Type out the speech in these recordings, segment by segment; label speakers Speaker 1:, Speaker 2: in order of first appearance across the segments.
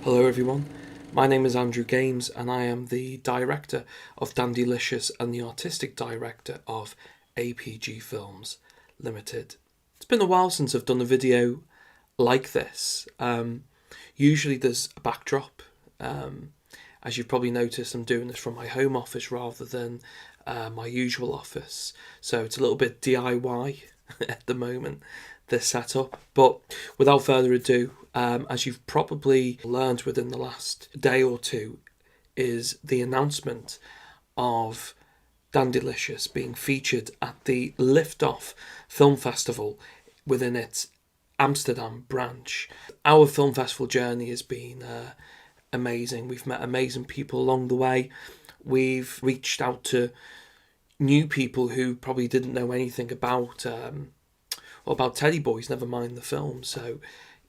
Speaker 1: Hello everyone, my name is Andrew Games and I am the director of Dandilicious and the artistic director of APG Films Limited. It's been a while since I've done a video like this. Usually there's a backdrop. As you've probably noticed, I'm doing this from my home office rather than my usual office. So it's a little bit DIY at the moment, this setup. But without further ado, as you've probably learned within the last day or two, is the announcement of Dandilicious being featured at the Liftoff Film Festival within its Amsterdam branch. Our film festival journey has been amazing. We've met amazing people along the way. We've reached out to new people who probably didn't know anything about Teddy Boys, never mind the film. So,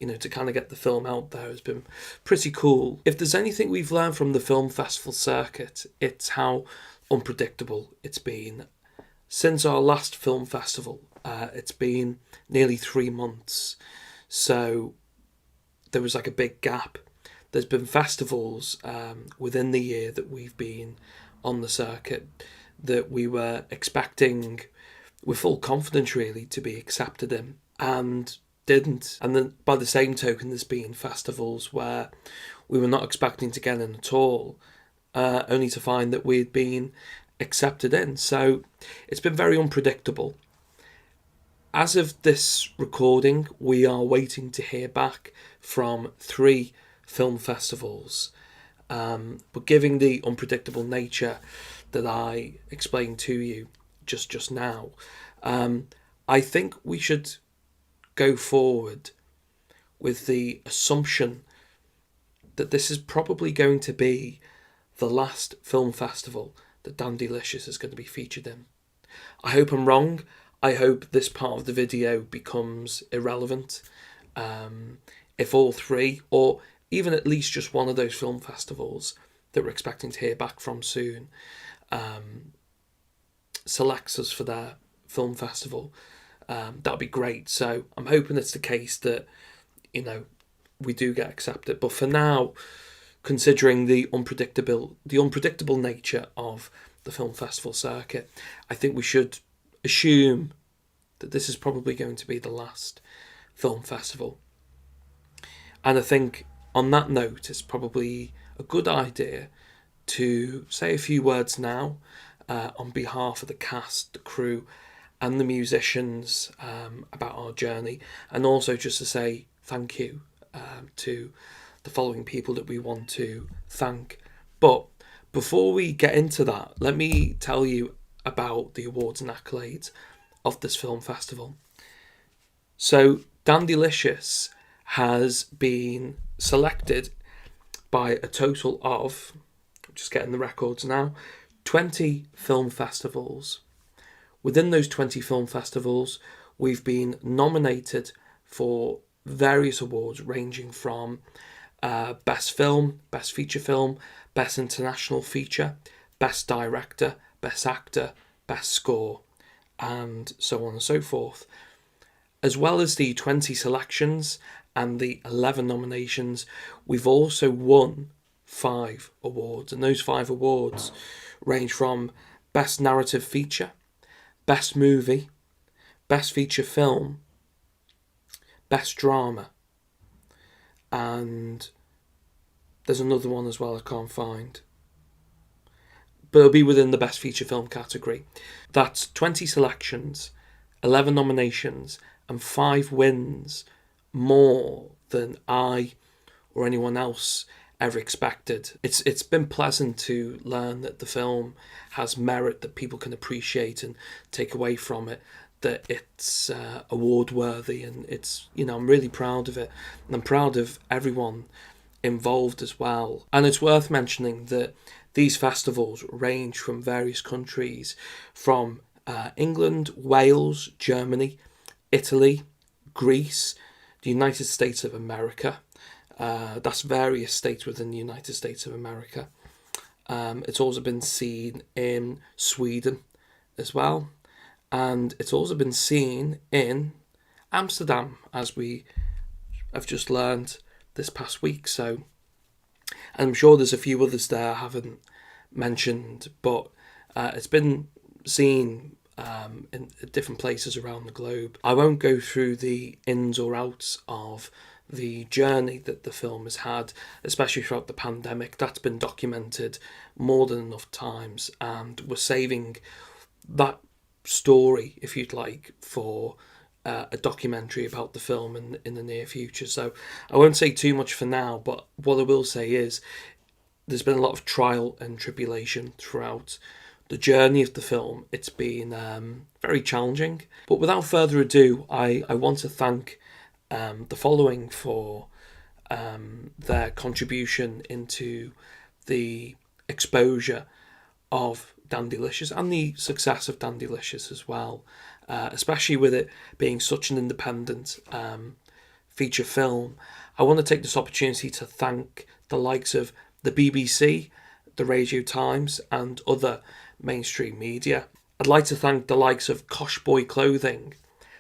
Speaker 1: to kind of get the film out there has been pretty cool. If there's anything we've learned from the film festival circuit, it's how unpredictable it's been. Since our last film festival, it's been nearly 3 months. So there was like a big gap. There's been festivals within the year that we've been on the circuit that we were expecting with full confidence really to be accepted in and didn't. And then by the same token, there's been festivals where we were not expecting to get in at all, only to find that we'd been accepted in. So it's been very unpredictable. As of this recording, we are waiting to hear back from 3 film festivals. But given the unpredictable nature that I explained to you just now, I think we should go forward with the assumption that this is probably going to be the last film festival that Dandilicious is going to be featured in. I hope I'm wrong. I hope this part of the video becomes irrelevant. If all 3, or even at least just one of those film festivals that we're expecting to hear back from soon, selects us for their film festival, that'd be great. So I'm hoping it's the case that, we do get accepted. But for now, considering the unpredictable nature of the film festival circuit, I think we should assume that this is probably going to be the last film festival. And I think on that note, it's probably a good idea to say a few words now on behalf of the cast, the crew, and the musicians about our journey, and also just to say thank you to the following people that we want to thank. But before we get into that, let me tell you about the awards and accolades of this film festival. So Dandilicious has been selected by a total of, I'm just getting the records now, 20 film festivals. Within those 20 film festivals, we've been nominated for various awards ranging from Best Film, Best Feature Film, Best International Feature, Best Director, Best Actor, Best Score, and so on and so forth. As well as the 20 selections and the 11 nominations, we've also won 5 awards. And those 5 awards range from Best Narrative Feature, Best Movie, Best Feature Film, Best Drama, and there's another one as well I can't find. But it'll be within the Best Feature Film category. That's 20 selections, 11 nominations, and 5 wins, more than I or anyone else ever expected. It's been pleasant to learn that the film has merit, that people can appreciate and take away from it, that it's award worthy, and it's, I'm really proud of it, and I'm proud of everyone involved as well. And it's worth mentioning that these festivals range from various countries, from England, Wales, Germany, Italy, Greece, the United States of America. That's various states within the United States of America. It's also been seen in Sweden as well. And it's also been seen in Amsterdam, as we have just learned this past week. So And I'm sure there's a few others there I haven't mentioned, but it's been seen in different places around the globe. I won't go through the ins or outs of the journey that the film has had, especially throughout the pandemic. That's been documented more than enough times, and we're saving that story, if you'd like, for a documentary about the film in the near future. So I won't say too much for now, but what I will say is there's been a lot of trial and tribulation throughout the journey of the film. It's been very challenging. But without further ado, I want to thank the following for their contribution into the exposure of Dandilicious and the success of Dandilicious as well, especially with it being such an independent feature film. I want to take this opportunity to thank the likes of the BBC, the Radio Times, and other mainstream media. I'd like to thank the likes of Kosh Boy Clothing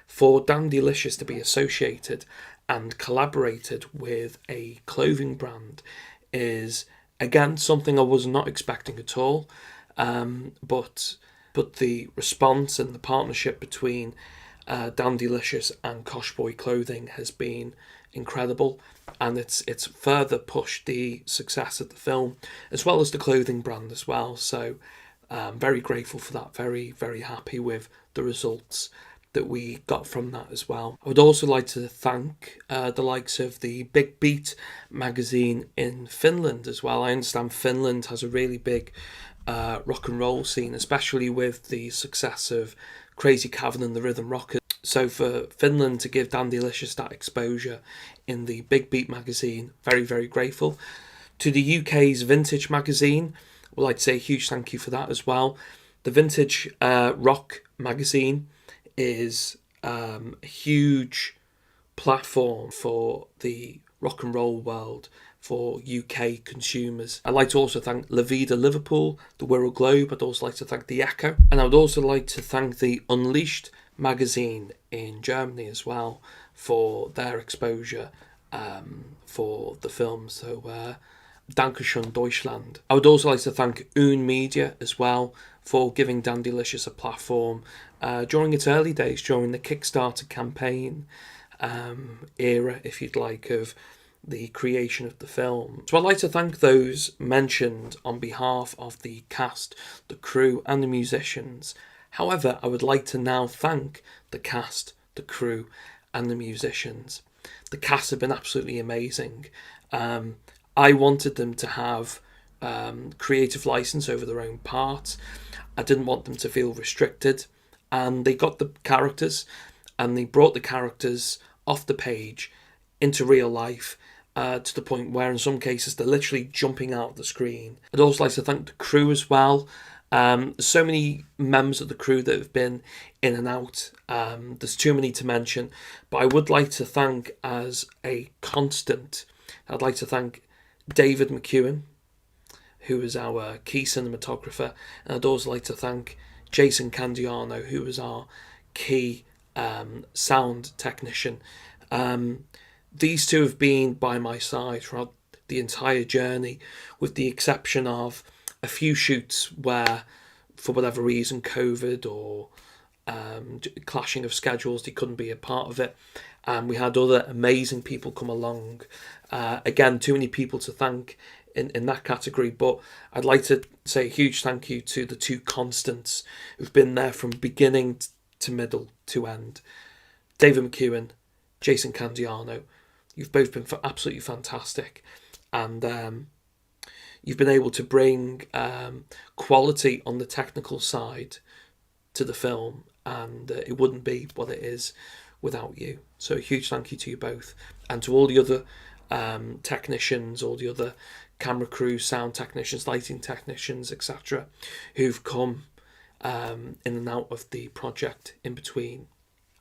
Speaker 1: for Dandilicious to be associated and collaborated with a clothing brand is, again, something I was not expecting at all. But the response and the partnership between Dandilicious and Kosh Boy Clothing has been incredible, and it's further pushed the success of the film as well as the clothing brand as well. So very grateful for that. Very, very happy with the results that we got from that as well. I would also like to thank the likes of the Big Beat magazine in Finland as well. I understand Finland has a really big rock and roll scene, especially with the success of Crazy Cavern and the Rhythm Rockers. So for Finland to give Dandilicious that exposure in the Big Beat magazine, very, very grateful. To the UK's Vintage magazine, I would like to say a huge thank you for that as well. The Vintage Rock magazine is a huge platform for the rock and roll world, for UK consumers. I'd like to also thank La Vida Liverpool, the Wirral Globe. I'd also like to thank The Echo, and I would also like to thank the Unleashed magazine in Germany as well for their exposure for the film. So Dankeschön Deutschland. I would also like to thank Oon Media as well for giving Dandilicious a platform during its early days, during the Kickstarter campaign era, if you'd like, of the creation of the film. So I'd like to thank those mentioned on behalf of the cast, the crew and the musicians. However, I would like to now thank the cast, the crew and the musicians. The cast have been absolutely amazing. I wanted them to have creative license over their own part. I didn't want them to feel restricted, and they got the characters and they brought the characters off the page into real life to the point where in some cases they're literally jumping out of the screen. I'd also like to thank the crew as well. So many members of the crew that have been in and out. There's too many to mention, but I would like to thank as a constant, I'd like to thank David McEwen, who is our key cinematographer, and I'd also like to thank Jason Candiano, who is our key sound technician. These two have been by my side throughout the entire journey, with the exception of a few shoots where, for whatever reason, COVID or clashing of schedules, they couldn't be a part of it. And we had other amazing people come along. Again, too many people to thank in that category, but I'd like to say a huge thank you to the two constants who've been there from beginning to middle to end. David McEwen, Jason Candiano, you've both been absolutely fantastic, and you've been able to bring quality on the technical side to the film, and it wouldn't be what it is without you. So a huge thank you to you both, and to all the other technicians, all the other camera crew, sound technicians, lighting technicians, etc., who've come in and out of the project in between.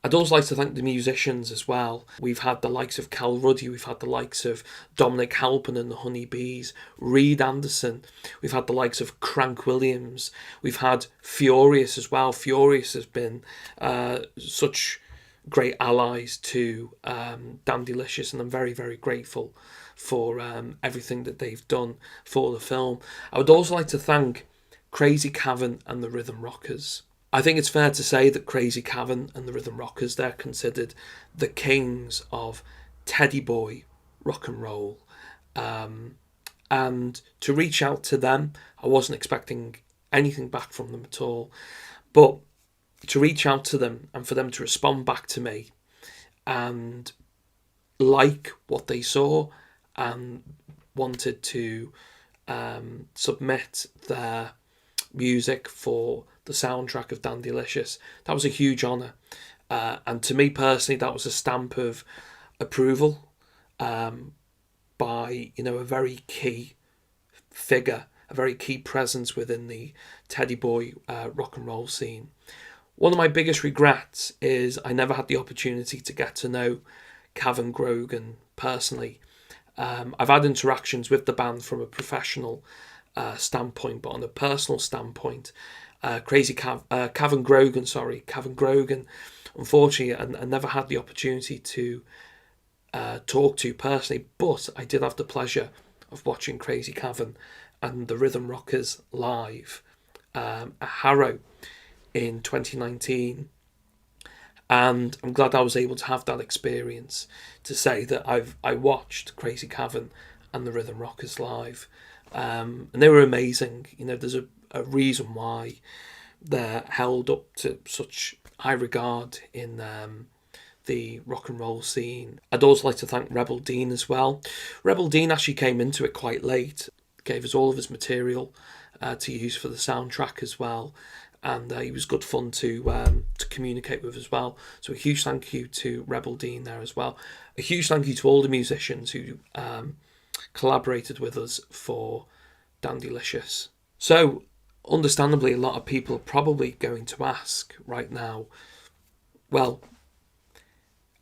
Speaker 1: I'd also like to thank the musicians as well. We've had the likes of Cal Ruddy, we've had the likes of Dominic Halpin and the Honeybees, Reed Anderson, we've had the likes of Crank Williams, we've had Furious as well. Furious has been such great allies to Dandilicious, and I'm very, very grateful for everything that they've done for the film. I would also like to thank Crazy Cavern and the Rhythm Rockers. I think it's fair to say that Crazy Cavern and the Rhythm Rockers, they're considered the kings of teddy boy rock and roll. And to reach out to them, I wasn't expecting anything back from them at all. But to reach out to them and for them to respond back to me and like what they saw and wanted to submit their music for the soundtrack of Dandilicious, that was a huge honour. And to me personally, that was a stamp of approval by, a very key figure, a very key presence within the teddy boy rock and roll scene. One of my biggest regrets is I never had the opportunity to get to know Cavern Grogan personally. I've had interactions with the band from a professional standpoint, but on a personal standpoint, Cavern Grogan, unfortunately, I never had the opportunity to talk to personally, but I did have the pleasure of watching Crazy Cavern and the Rhythm Rockers live at Harrow in 2019, and I'm glad I was able to have that experience to say that I watched Crazy Cavern and the Rhythm Rockers live, and they were amazing. There's a reason why they're held up to such high regard in the rock and roll scene. I'd also like to thank Rebel Dean as well. Rebel Dean actually came into it quite late, gave us all of his material to use for the soundtrack as well, and he was good fun to communicate with as well. So a huge thank you to Rebel Dean there as well. A huge thank you to all the musicians who collaborated with us for Dandilicious. So understandably, a lot of people are probably going to ask right now, well,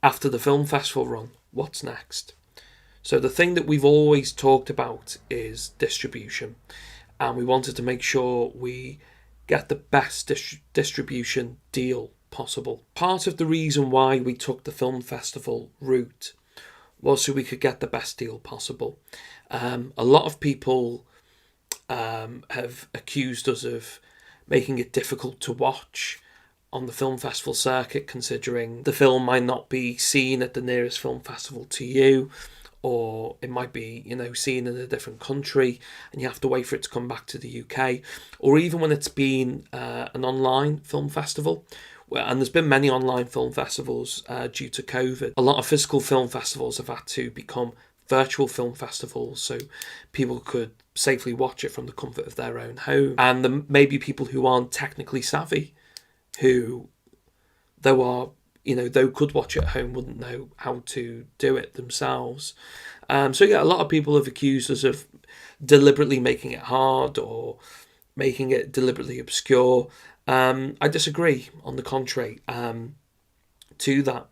Speaker 1: after the film festival run, what's next? So the thing that we've always talked about is distribution, and we wanted to make sure we get the best distribution deal possible. Part of the reason why we took the film festival route was so we could get the best deal possible. A lot of people have accused us of making it difficult to watch on the film festival circuit, considering the film might not be seen at the nearest film festival to you, or it might be, seen in a different country and you have to wait for it to come back to the UK, or even when it's been an online film festival. And there's been many online film festivals due to COVID. A lot of physical film festivals have had to become virtual film festivals so people could safely watch it from the comfort of their own home. And there may be people who aren't technically savvy, who, though could watch it at home, wouldn't know how to do it themselves. So a lot of people have accused us of deliberately making it hard or making it deliberately obscure. I disagree, on the contrary, to that.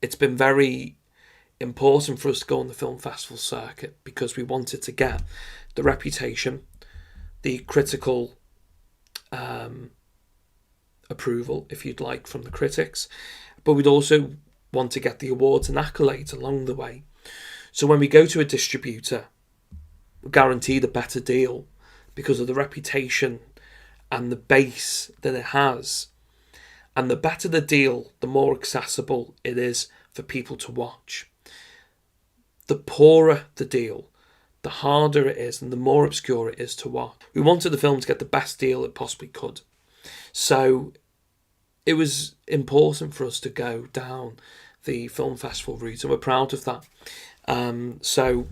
Speaker 1: It's been very important for us to go on the film festival circuit because we wanted to get the reputation, the critical approval, if you'd like, from the critics, but we'd also want to get the awards and accolades along the way. So when we go to a distributor, we're guaranteed a better deal because of the reputation and the base that it has. And the better the deal, the more accessible it is for people to watch. The poorer the deal, the harder it is and the more obscure it is to watch. We wanted the film to get the best deal it possibly could. So it was important for us to go down the film festival route, and we're proud of that. So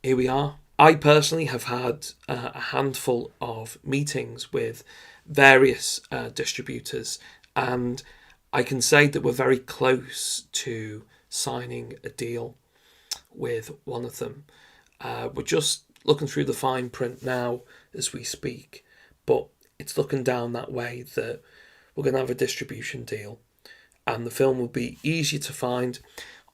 Speaker 1: here we are. I personally have had a handful of meetings with various distributors, and I can say that we're very close to signing a deal with one of them. We're just looking through the fine print now as we speak, but it's looking down that way that we're going to have a distribution deal, and the film will be easier to find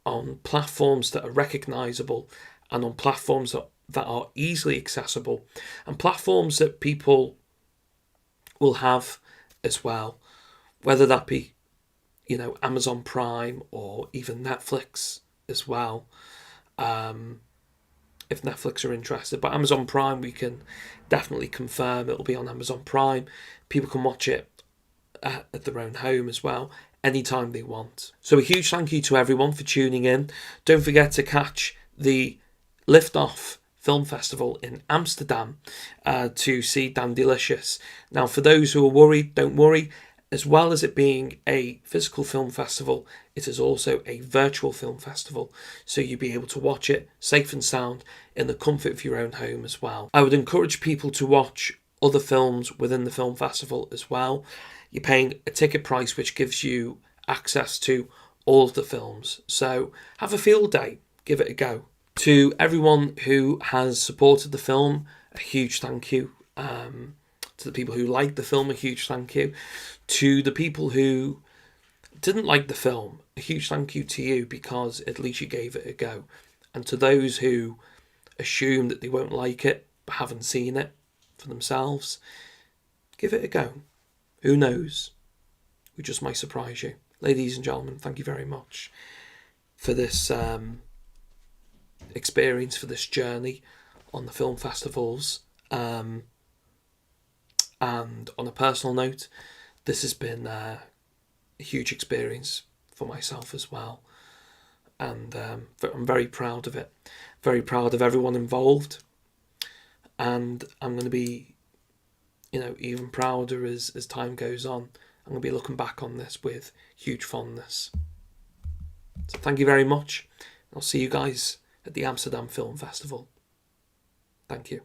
Speaker 1: on platforms that are recognisable and on platforms that are easily accessible and platforms that people will have as well, whether that be Amazon Prime or even Netflix as well. If Netflix are interested, but Amazon Prime, we can definitely confirm it'll be on Amazon Prime. People can watch it at their own home as well, anytime they want. So a huge thank you to everyone for tuning in. Don't forget to catch the Liftoff Film Festival in Amsterdam to see Dandilicious. Now, for those who are worried, don't worry. As well as it being a physical film festival, it is also a virtual film festival, so you'll be able to watch it safe and sound in the comfort of your own home as well. I would encourage people to watch other films within the film festival as well. You're paying a ticket price which gives you access to all of the films, so have a field day, give it a go. To everyone who has supported the film, a huge thank you. To the people who liked the film, a huge thank you. To the people who didn't like the film, a huge thank you to you, because at least you gave it a go. And to those who assume that they won't like it but haven't seen it for themselves, give it a go. Who knows? We just might surprise you. Ladies and gentlemen, thank you very much for this experience, for this journey on the film festivals. And on a personal note, this has been a huge experience for myself as well. And I'm very proud of it. Very proud of everyone involved. And I'm going to be, even prouder as time goes on. I'm going to be looking back on this with huge fondness. So thank you very much. I'll see you guys at the Amsterdam Film Festival. Thank you.